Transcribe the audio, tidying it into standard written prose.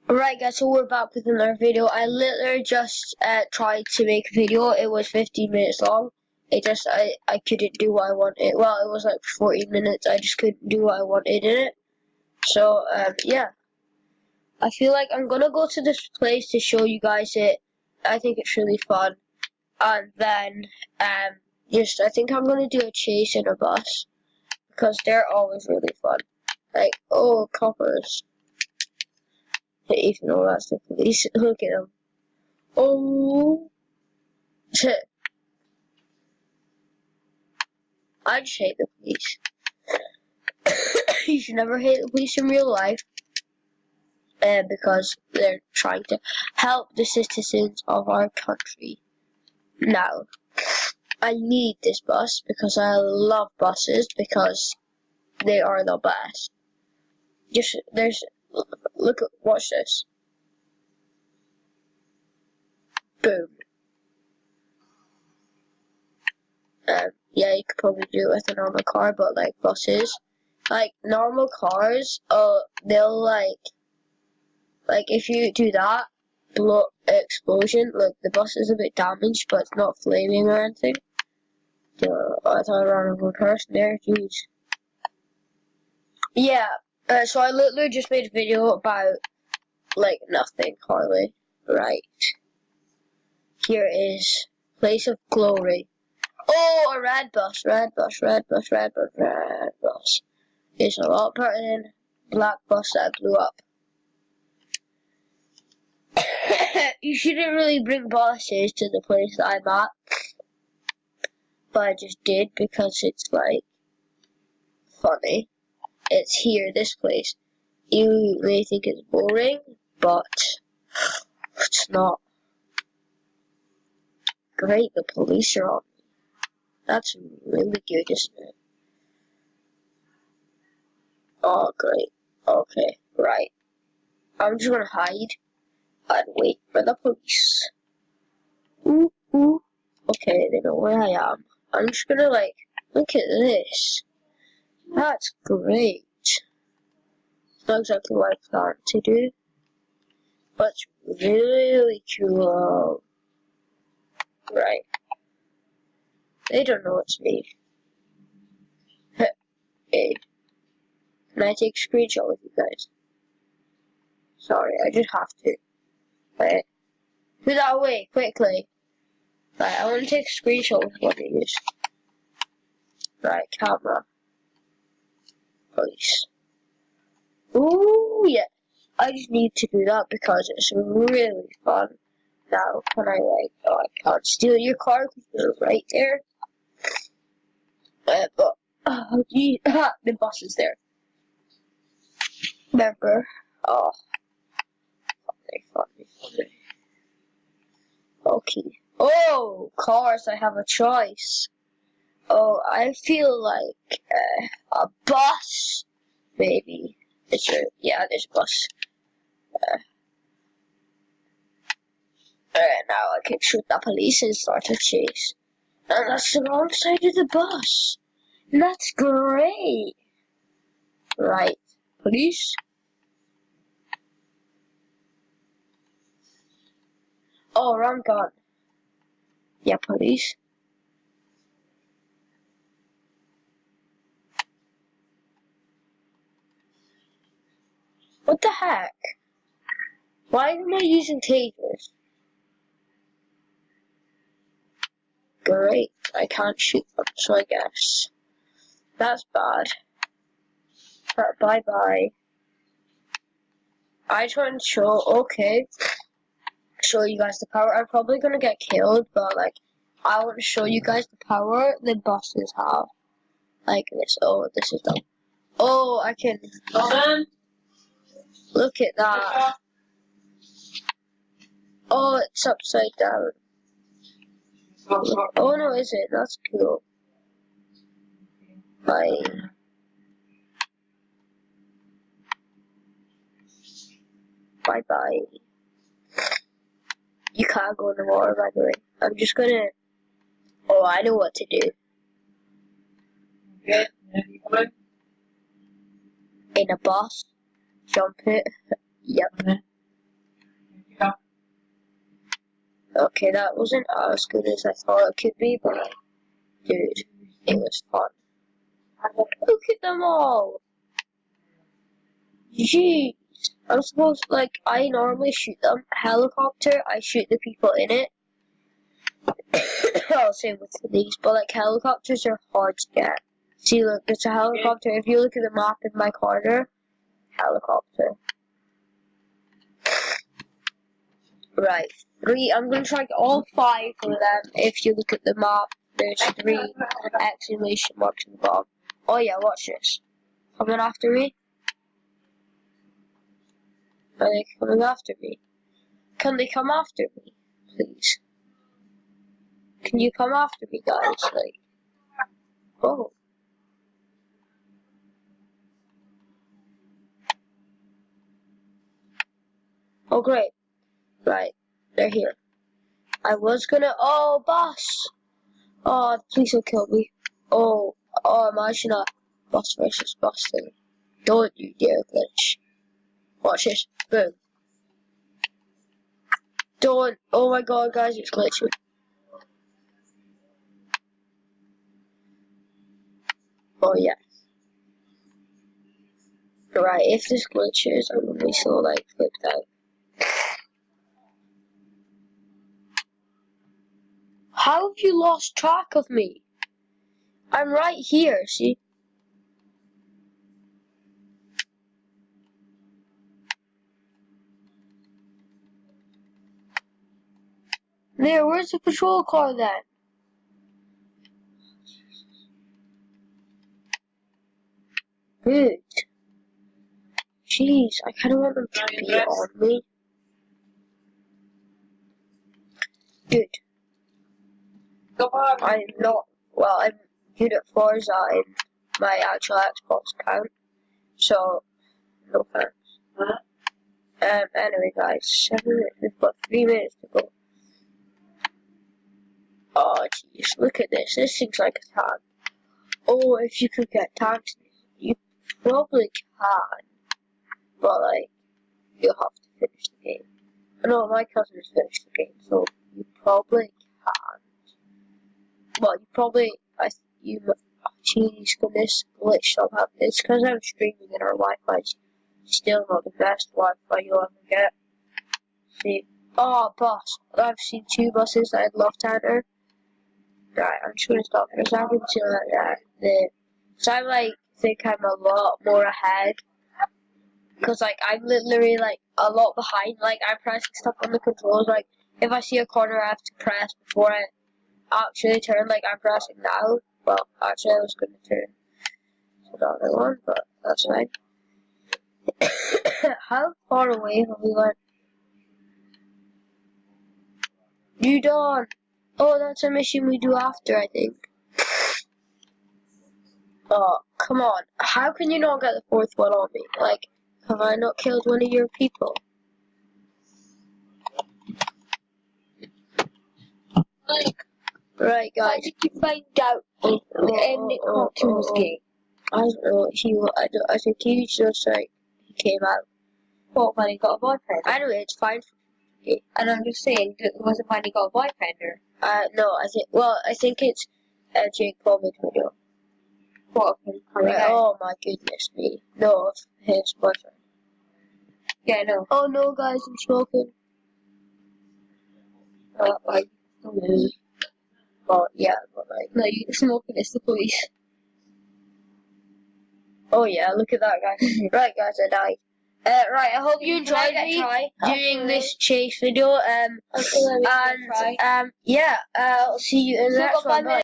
Alright guys, so we're back with another video. I literally just tried to make a video. It was 15 minutes long. I couldn't do what I wanted. Well, it was like 14 minutes. I just couldn't do what I wanted in it. So, yeah. I feel like I'm gonna go to this place to show you guys it. I think it's really fun. And then, I think I'm gonna do a chase in a bus. Because they're always really fun. Like, oh, coppers. Even though that's the police. Look at them. Oh. I just hate the police. You should never hate the police in real life. Because they're trying to help the citizens of our country. Now, I need this bus because I love buses because they are the best. Watch this. Boom. Yeah, you could probably do it with a normal car, but like buses, like normal cars, they'll like if you do that, explosion, like the bus is a bit damaged, but it's not flaming or anything. I thought I ran over a person there, jeez. Yeah, so I literally just made a video about, like, nothing, hardly. Right. Here is Place of Glory. Oh, a red bus. It's a lot better than black bus that blew up. You shouldn't really bring buses to the place that I'm at, but I just did because it's like funny. It's here, this place. You may think it's boring, but it's not. Great, the police are on me. That's really good, isn't it? Oh, great. Okay, right. I'm just gonna hide and wait for the police. Ooh, ooh. Okay, they know where I am. I'm just gonna, like, look at this. That's great. It's not exactly what I planned to do, but it's really cool. Right. They don't know it's me. Hey, can I take a screenshot with you guys? Sorry, I just have to. Wait. Move that away, quickly. Right, I want to take a screenshot with one of these. Right, camera. Police. Ooh, yeah. I just need to do that because it's really fun. Now, can I, like, oh, I can't steal your car because you're right there. But, oh, gee, the bus is there. Remember? Oh, funny. Okay. Oh, cars, I have a choice. Oh, I feel like a bus, maybe. Yeah, there's a bus. Now I can shoot the police and start a chase. And that's the wrong side of the bus. That's great. Right. Police? Oh, wrong gun. Yeah, police. What the heck? Why am I using tasers? Great. I can't shoot them, so I guess. That's bad. Bye-bye. I just want to show you guys the power. I'm probably gonna get killed, but like, I want to show you guys the power the buses have. Like this. Oh, this is dumb. Oh, I can. Look at that. Oh, it's upside down. Oh no, is it? That's cool. Bye. Bye bye. You can't go in the water, by the way. I'm just gonna. Oh, I know what to do. In a bus. Jump it. Yep. Okay, that wasn't as good as I thought it could be, but dude, it was fun. Look at them all! Jeez. I'm supposed, like, I normally shoot them. Helicopter, I shoot the people in it. I'll same with these, but like helicopters are hard to get. See, look, it's a helicopter. If you look at the map in my corner, helicopter. Right, 3. I'm gonna try all 5 of them. If you look at the map, there's 3 exclamation marks in the bottom. Oh yeah, watch this. Coming after me? Are they coming after me? Can they come after me, please? Can you come after me, guys? Like, oh. Oh, great. Right, they're here. I was gonna. Oh, boss! Oh, please don't kill me. Oh, imagine a boss versus boss thing. Don't you dare glitch. Watch this. Boom. Don't. Oh my god, guys, it's glitching. Oh, yeah. Right, if this glitches, I'm gonna be so, like, flipped out. How have you lost track of me? I'm right here, see? There, where's the patrol car then? Good. Jeez, I kinda want them to be on me. Good. I'm not, well, I'm good at Forza in my actual Xbox account, so, no thanks. Anyway, guys, 7 minutes, we've got 3 minutes to go. Oh, jeez, look at this. This seems like a tank. Oh, if you could get tanks, you probably can, but, like, you'll have to finish the game. No, my cousin has finished the game, so you probably can. Well, you probably, jeez, goodness, glitch somehow. It's because I'm streaming and our Wi-Fi's still not the best Wi-Fi you'll ever get. See, oh, boss, I've seen 2 buses I'd love to enter. Right, I'm just gonna stop for a second to so I like think I'm a lot more ahead. Cause like I'm literally like a lot behind. Like I'm pressing stuff on the controls. Like if I see a corner, I have to press before I actually turn. Like I'm pressing now. Well, actually, I was gonna turn to the other one, but that's fine. How far away have we gone? You done? Oh, that's a mission we do after, I think. Oh, come on. How can you not get the 4th one on me? Like, have I not killed one of your people? Right, guys. How did you find out Nick Hopkins was gay? I don't know. I think he just like he came out. What, when he got a boyfriend? Anyway, it's fine. And I'm just saying, was it when he got a boyfriend or? No, I think it's Jake Paul's video. What of him coming Right, out? oh my goodness me. No, of his boyfriend. Yeah, no. Oh no, guys, I'm smoking. Like, Well, yeah, but like. no, you're smoking, it's the police. Oh yeah, look at that, guys. Right, guys, I died. Right, I hope you enjoyed me doing this chase video. Yeah, I'll see you in the next one. Bye.